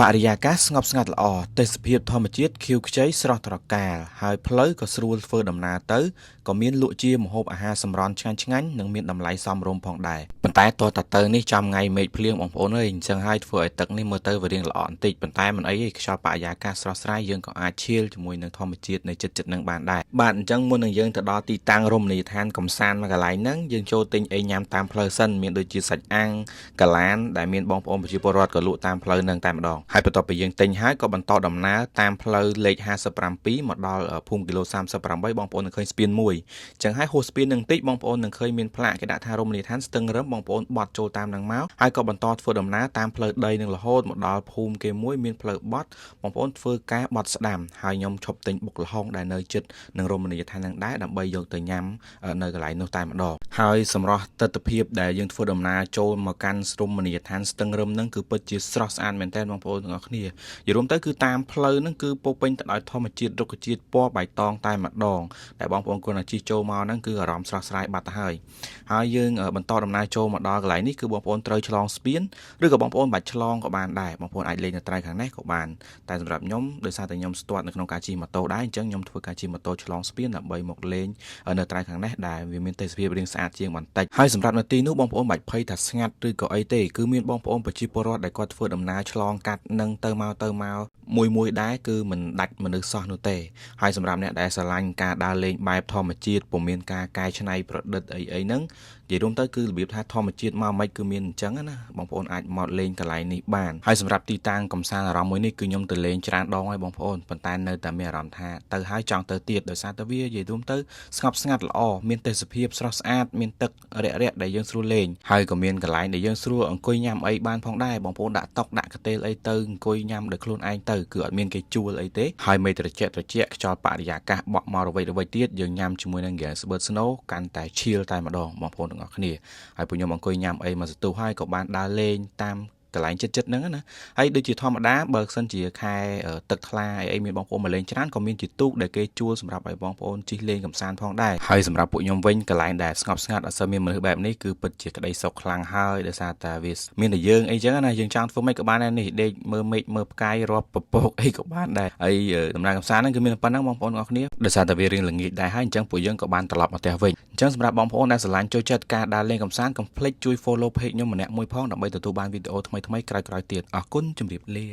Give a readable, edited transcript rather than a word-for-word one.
បរិយាកាសស្ងប់ស្ងាត់ល្អទេសភាពធម្មជាតិខៀវខ្ចីស្រស់ត្រកាលហើយផ្លូវក៏ស្រួលធ្វើដំណើរទៅក៏មានលក់ជាម្ហូបអាហារសម្រន់ឆ្ងាញ់ៗនិងមានតម្លៃសមរម្យផងដែរប៉ុន្តែតតទៅនេះចំថ្ងៃមេឃភ្លៀងបងប្អូនអើយអញ្ចឹងហើយធ្វើឲ្យទឹកនេះមើលទៅវារៀងល្អបន្តិចប៉ុន្តែមិនអីទេខ្យល់បរិយាកាសស្រស់ស្រាយយើងក៏អាចឈៀលជាមួយនឹងធម្មជាតិនៅចិត្តនឹងបានដែរបាទអញ្ចឹងមុននឹងយើងទៅដល់ទីតាំងរមណីយដ្ឋានកំសាន្តមួយកន្លែងហ្នឹងយើងចូលទិញអីញ៉ាំតាមផ្លូវសិនមានដូចជាសាច់អាំងកាឡានដែលមានបងប្អូនប្រជាពលរដ្ឋក៏លក់តាមផ្លូវហ្នឹងតែម្ដងហើយបន្ទាប់ពីយើងទិញហើយក៏បន្តដំណើរតាមផ្លូវលេខ57មកដល់ភូមិគីឡូ38បងប្អូននឹងឃើញស្ពានមួយអញ្ចឹងហើយហួសស្ពាននឹងតិចបងប្អូននឹងឃើញមានផ្លាកគេដាក់ថារមណីយដ្ឋានស្ទឹងរឹមបងប្អូនបត់ចូលតាមនឹងមកហើយក៏បន្តធ្វើដំណើរតាមផ្លូវដីនឹងរហូតមកដល់ភូមិគេមួយមានផ្លូវបត់បងប្អូនធ្វើការបត់ស្ដាំហើយខ្ញុំឈប់ទិញបុកល្ហុងដែលនៅជិតនឹងរមណីយដ្ឋាននឹងដែរដើម្បីយកទៅញ៉ាំនៅកន្លែងនោះតែម្ដងហើយសម្រាប់ទិដ្ឋភាពដែលយើងធ្វើដំណើរចូលមកកាន់រមណីយដ្ឋានស្ទឹងរឹមនឹងគឺពិតជាស្រស់ស្អាតមែនទែនបងប្អូនទាំងអស់គ្នានិយាយរួមទៅគឺតាមផ្លូវហ្នឹងគឺពោពេញទៅដោយធម្មជាតិរុក្ខជាតិពណ៌បៃតងតែម្ដងតែបងប្អូនគាត់ជិះចូលមកហ្នឹងគឺអារម្មណ៍ស្រស់ស្រាយបាត់ទៅហើយយើងបន្តដំណើរចូលមកដល់កន្លែងនេះគឺបងប្អូនត្រូវឆ្លងស្ពានឬក៏បងប្អូនបាច់ឆ្លងក៏បានដែរបងប្អូនអាចលេងនៅត្រៃខាងនេះក៏បានតែសម្រាប់ខ្ញុំដោយសារតែខ្ញុំស្ទាត់នៅក្នុងការជិះម៉ូតូដែរអញ្ចឹងខ្ញុំធ្វើការជិះម៉ូតូឆ្លងស្ពានដើម្បីមកលេងនៅត្រៃខាងនេះដែលវាមានទេសភាពរាងស្អាតជាងបន្តិចហើយសម្រាប់នៅទីនោះបងប្អូនបាច់ភ័យថាស្ងាត់ឬក៏អីទេគឺមានបងប្អូនប្រជាពលរដ្ឋដែលគាត់ធ្វើដំណើរឆ្លងកាត់នឹងទៅមកមួយដែរគឺមិនដាច់មនុស្សសោះនោះទេហើយសម្រាប់អ្នកដែលស្រឡាញ់ការដើរលេងបែបធម្មជាតិពុំមានការកែច្នៃប្រឌិតអីហ្នឹងនិយាយរួមទៅគឺរបៀបថាធម្មជាតិមកមិនគឺមានអញ្ចឹងណាបងប្អូនអាចមកលេងកន្លែងនេះបានហើយសម្រាប់ទីតាំងកំសាន្តអារម្មណ៍មួយនេះគឺខ្ញុំទៅលេងច្រើនដងហើយបងប្អូនប៉ុន្តែនៅតែមានអារម្មណ៍ថាទៅហើយចង់ទៅទៀតដោយសារតែវានិយាយរួមទៅស្ងប់ស្ងាត់ល្អមានទេសភាពស្រស់ស្អាតមានទឹករាក់ដែលយើងស្រួលលេងហើយក៏មានកន្លែងដែលយើងស្រួលអង្គុយញ៉ាំអីបានផងដែរបងប្អូនដាក់តុដាក់កាទេលអីទៅអង្គុយញ៉ាំដោយខ្លួនឯងទៅគឺអត់មានគេជួលអីទេហើយមេត្រជាក់ខ្យល់បរិយាកាសបក់មករវិចទៀតយើងញ៉ាំជាមួយនឹង gas bird snow កាន់តែឈៀលតែម្ដងបងប្អូនទាំងអស់គ្នាហើយពួកខ្ញុំអង្គុយញ៉ាំអីមកសន្ទុះហើយក៏បានដើរលេងតាមកន្លែងចិត្តហ្នឹងណាហើយដូចជាធម្មតាបើសិនជាខែទឹកថ្លាអីមានបងប្អូនមកលេងច្រើនក៏មានជាទូកដែលគេជួលសម្រាប់ឲ្យបងប្អូនជិះលេងកម្សាន្តផងដែរហើយសម្រាប់ពួកខ្ញុំវិញកន្លែងដែលស្ងប់ស្ងាត់អត់សូវមានមនុស្សបែបនេះគឺពិតជាក្តីសុខខ្លាំងហើយដោយសារតែវាមានតែយើងអីចឹងណាយើងចង់ធ្វើម៉េចក៏បានដែរនេះដេកមើលមេឃមើលផ្កាយរាប់ពពកអីក៏បានដែរហើយដំណើរកម្សាន្តហ្នឹងគឺមានប៉ុណ្ណឹងបងប្អូនទាំងអស់គ្នាដោយសារតែវារៀងល្ងាចដែរហើយអញ្ចឹងពួកយើងក៏បានត្រឡប់មកផ្ទះវិញអញ្ចឹងសម្រាប់បងប្អូនដែលស្រឡាញ់ចូលចិត្តការដើរលេងកម្សាន្តកុំភ្លេចជួយ follow page ខ្ញុំម្នាក់មួយផងដើម្បីទទួលបានវីដេអូថ្មីៗក្រោយៗទៀតអរគុណជម្រាបលា